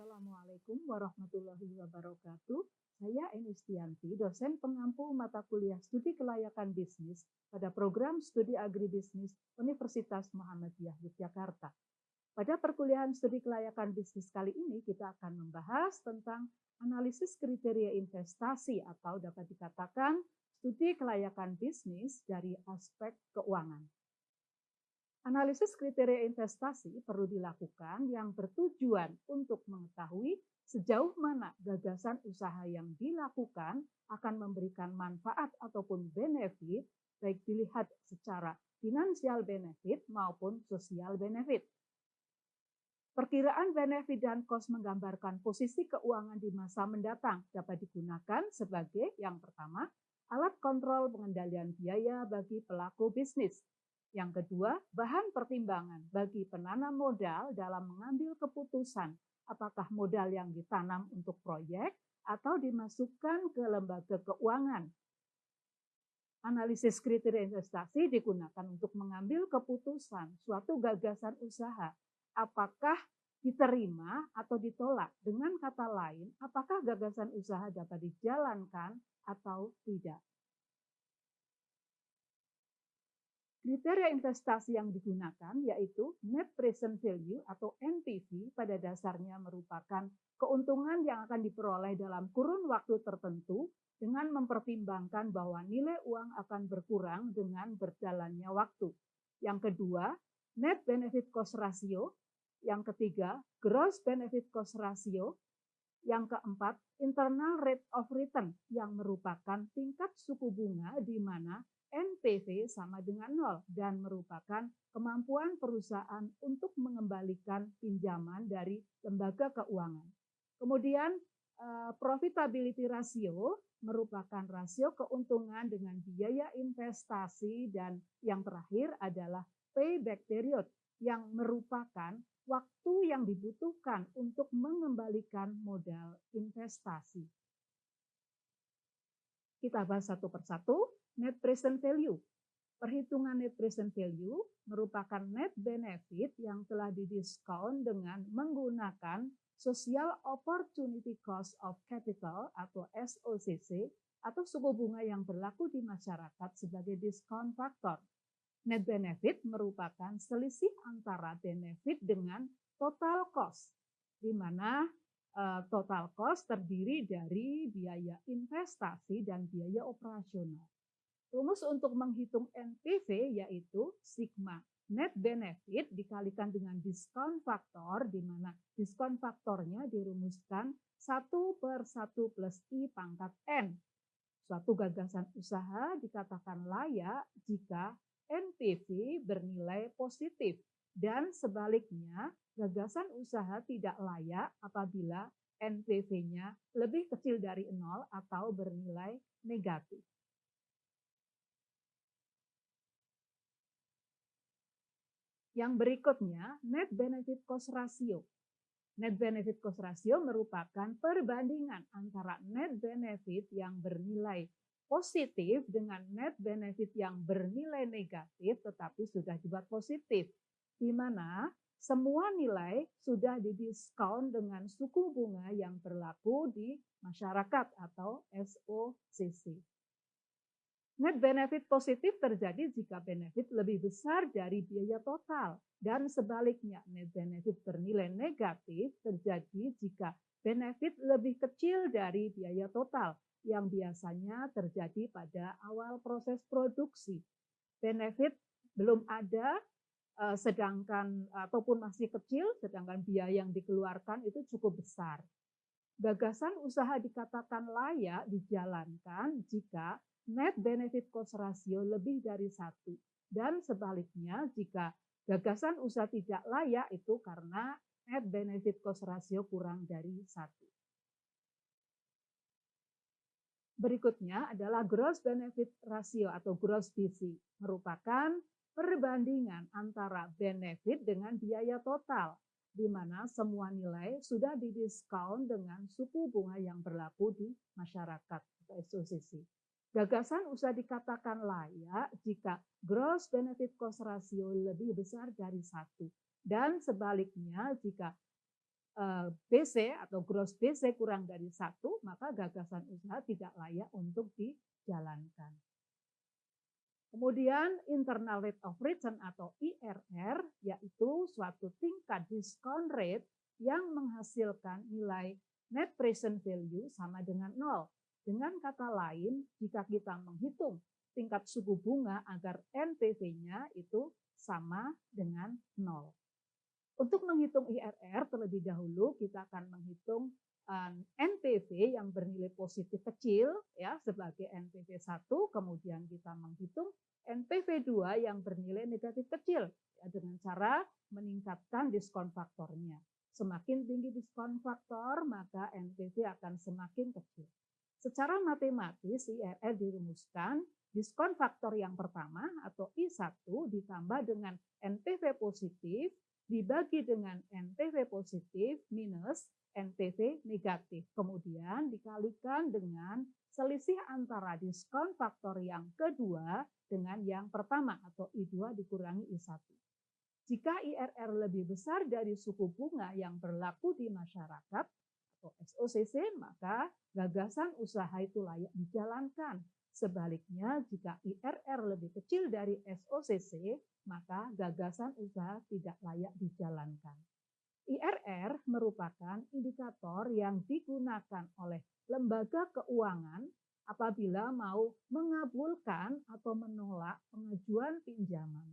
Assalamualaikum warahmatullahi wabarakatuh. Saya Enistianti, dosen pengampu mata kuliah studi kelayakan bisnis pada program studi agribisnis Universitas Muhammadiyah Yogyakarta. Pada perkuliahan studi kelayakan bisnis kali ini kita akan membahas tentang analisis kriteria investasi atau dapat dikatakan studi kelayakan bisnis dari aspek keuangan. Analisis kriteria investasi perlu dilakukan yang bertujuan untuk mengetahui sejauh mana gagasan usaha yang dilakukan akan memberikan manfaat ataupun benefit, baik dilihat secara finansial benefit maupun sosial benefit. Perkiraan benefit dan cost menggambarkan posisi keuangan di masa mendatang dapat digunakan sebagai yang pertama, alat kontrol pengendalian biaya bagi pelaku bisnis. Yang kedua, bahan pertimbangan bagi penanam modal dalam mengambil keputusan apakah modal yang ditanam untuk proyek atau dimasukkan ke lembaga keuangan. Analisis kriteria investasi digunakan untuk mengambil keputusan suatu gagasan usaha, apakah diterima atau ditolak. Dengan kata lain, apakah gagasan usaha dapat dijalankan atau tidak. Kriteria investasi yang digunakan yaitu Net Present Value atau NPV pada dasarnya merupakan keuntungan yang akan diperoleh dalam kurun waktu tertentu dengan mempertimbangkan bahwa nilai uang akan berkurang dengan berjalannya waktu. Yang kedua, Net Benefit Cost Ratio. Yang ketiga, Gross Benefit Cost Ratio. Yang keempat, Internal Rate of Return yang merupakan tingkat suku bunga di mana NPV sama dengan 0 dan merupakan kemampuan perusahaan untuk mengembalikan pinjaman dari lembaga keuangan. Kemudian profitability ratio merupakan rasio keuntungan dengan biaya investasi dan yang terakhir adalah payback period yang merupakan waktu yang dibutuhkan untuk mengembalikan modal investasi. Kita bahas satu persatu. Net Present Value. Perhitungan Net Present Value merupakan net benefit yang telah didiskon dengan menggunakan Social Opportunity Cost of Capital atau SOCC atau suku bunga yang berlaku di masyarakat sebagai diskon faktor. Net benefit merupakan selisih antara benefit dengan total cost, di mana total cost terdiri dari biaya investasi dan biaya operasional. Rumus untuk menghitung NPV yaitu sigma net benefit dikalikan dengan diskon faktor, di mana diskon faktornya dirumuskan 1/1 plus I pangkat N. Suatu gagasan usaha dikatakan layak jika NPV bernilai positif dan sebaliknya gagasan usaha tidak layak apabila NPV-nya lebih kecil dari 0 atau bernilai negatif. Yang berikutnya, Net Benefit Cost Ratio. Net Benefit Cost Ratio merupakan perbandingan antara net benefit yang bernilai positif dengan net benefit yang bernilai negatif tetapi sudah dibuat positif, di mana semua nilai sudah didiskon dengan suku bunga yang berlaku di masyarakat atau SOCC. Net benefit positif terjadi jika benefit lebih besar dari biaya total dan sebaliknya net benefit bernilai negatif terjadi jika benefit lebih kecil dari biaya total yang biasanya terjadi pada awal proses produksi. Benefit belum ada sedangkan ataupun masih kecil sedangkan biaya yang dikeluarkan itu cukup besar. Gagasan usaha dikatakan layak dijalankan jika net benefit cost ratio lebih dari 1 dan sebaliknya jika gagasan usaha tidak layak itu karena net benefit cost ratio kurang dari 1. Berikutnya adalah gross benefit ratio atau gross BC, merupakan perbandingan antara benefit dengan biaya total, di mana semua nilai sudah didiskon dengan suku bunga yang berlaku di masyarakat atau SOCC. Gagasan usaha dikatakan layak jika gross benefit cost ratio lebih besar dari 1 dan sebaliknya jika BC atau gross BC kurang dari 1, maka gagasan usaha tidak layak untuk dijalankan. Kemudian internal rate of return atau IRR, yaitu suatu tingkat discount rate yang menghasilkan nilai net present value sama dengan 0. Dengan kata lain, jika kita menghitung tingkat suku bunga agar NPV-nya itu sama dengan 0. Untuk menghitung IRR terlebih dahulu kita akan menghitung NPV yang bernilai positif kecil ya sebagai NPV 1, kemudian kita menghitung NPV 2 yang bernilai negatif kecil ya, dengan cara meningkatkan diskon faktornya. Semakin tinggi diskon faktor, maka NPV akan semakin kecil. Secara matematis IRR dirumuskan diskon faktor yang pertama atau I1 ditambah dengan NPV positif dibagi dengan NPV positif minus NPV negatif. Kemudian dikalikan dengan selisih antara diskon faktor yang kedua dengan yang pertama atau I2 dikurangi I1. Jika IRR lebih besar dari suku bunga yang berlaku di masyarakat atau SOCC, maka gagasan usaha itu layak dijalankan. Sebaliknya, jika IRR lebih kecil dari SOCC, maka gagasan usaha tidak layak dijalankan. IRR merupakan indikator yang digunakan oleh lembaga keuangan apabila mau mengabulkan atau menolak pengajuan pinjaman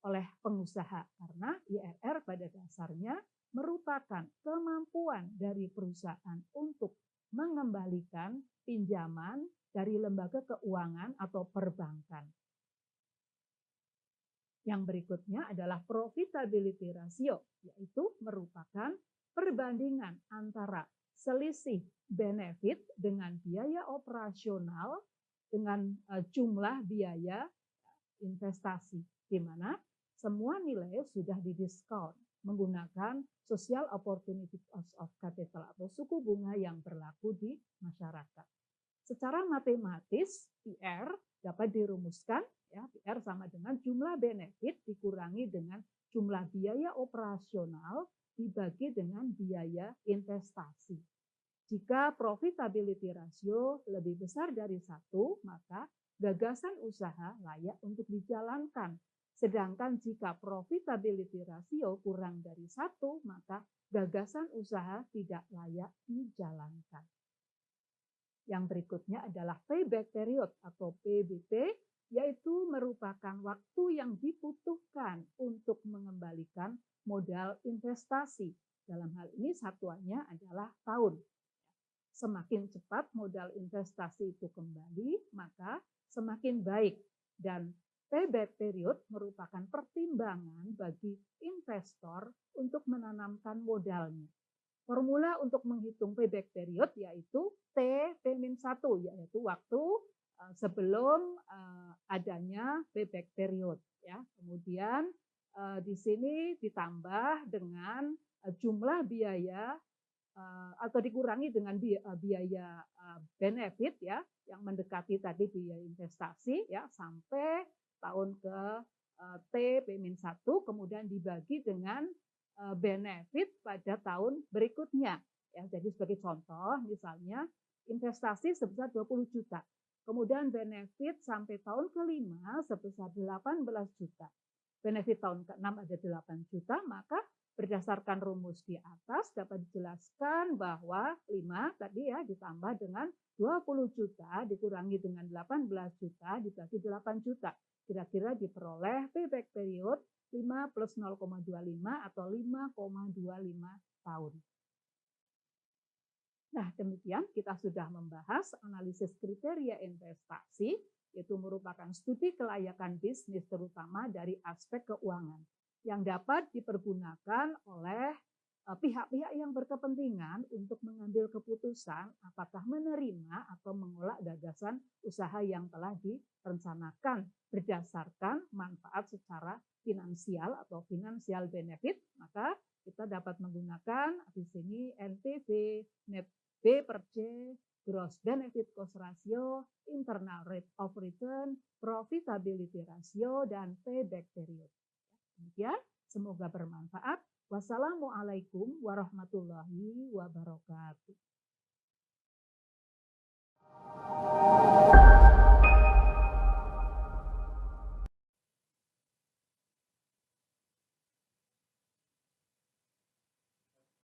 oleh pengusaha, karena IRR pada dasarnya merupakan kemampuan dari perusahaan untuk mengembalikan pinjaman dari lembaga keuangan atau perbankan. Yang berikutnya adalah profitability ratio, yaitu merupakan perbandingan antara selisih benefit dengan biaya operasional dengan jumlah biaya investasi, di mana semua nilai sudah didiskon menggunakan social opportunity cost of capital atau suku bunga yang berlaku di masyarakat. Secara matematis, PR dapat dirumuskan ya, PR sama dengan jumlah benefit dikurangi dengan jumlah biaya operasional dibagi dengan biaya investasi. Jika profitability ratio lebih besar dari 1, maka gagasan usaha layak untuk dijalankan. Sedangkan jika profitability ratio kurang dari 1, maka gagasan usaha tidak layak dijalankan. Yang berikutnya adalah payback period atau PBP, yaitu merupakan waktu yang dibutuhkan untuk mengembalikan modal investasi. Dalam hal ini satuannya adalah tahun. Semakin cepat modal investasi itu kembali, maka semakin baik. Dan payback period merupakan pertimbangan bagi investor untuk menanamkan modalnya. Formula untuk menghitung payback period yaitu T-1, yaitu waktu sebelum adanya payback period. Ya. Kemudian di sini ditambah dengan jumlah biaya atau dikurangi dengan biaya benefit ya yang mendekati tadi biaya investasi ya sampai tahun ke T-1, kemudian dibagi dengan benefit pada tahun berikutnya. Ya, jadi sebagai contoh, misalnya investasi sebesar 20 juta. Kemudian benefit sampai tahun ke-5 sebesar 18 juta. Benefit tahun ke-6 ada 8 juta, maka berdasarkan rumus di atas dapat dijelaskan bahwa 5 tadi ya ditambah dengan 20 juta dikurangi dengan 18 juta dibagi 8 juta. Kira-kira diperoleh payback period 5 plus 0,25 atau 5,25 tahun. Nah, demikian kita sudah membahas analisis kriteria investasi, yaitu merupakan studi kelayakan bisnis terutama dari aspek keuangan, yang dapat dipergunakan oleh pihak-pihak yang berkepentingan untuk mengambil keputusan apakah menerima atau menolak gagasan usaha yang telah direncanakan berdasarkan manfaat secara finansial atau financial benefit, maka kita dapat menggunakan di sini NPV, net B per C, gross benefit cost ratio, internal rate of return, profitability ratio, dan payback period. Demikian, semoga bermanfaat. Wassalamualaikum warahmatullahi wabarakatuh.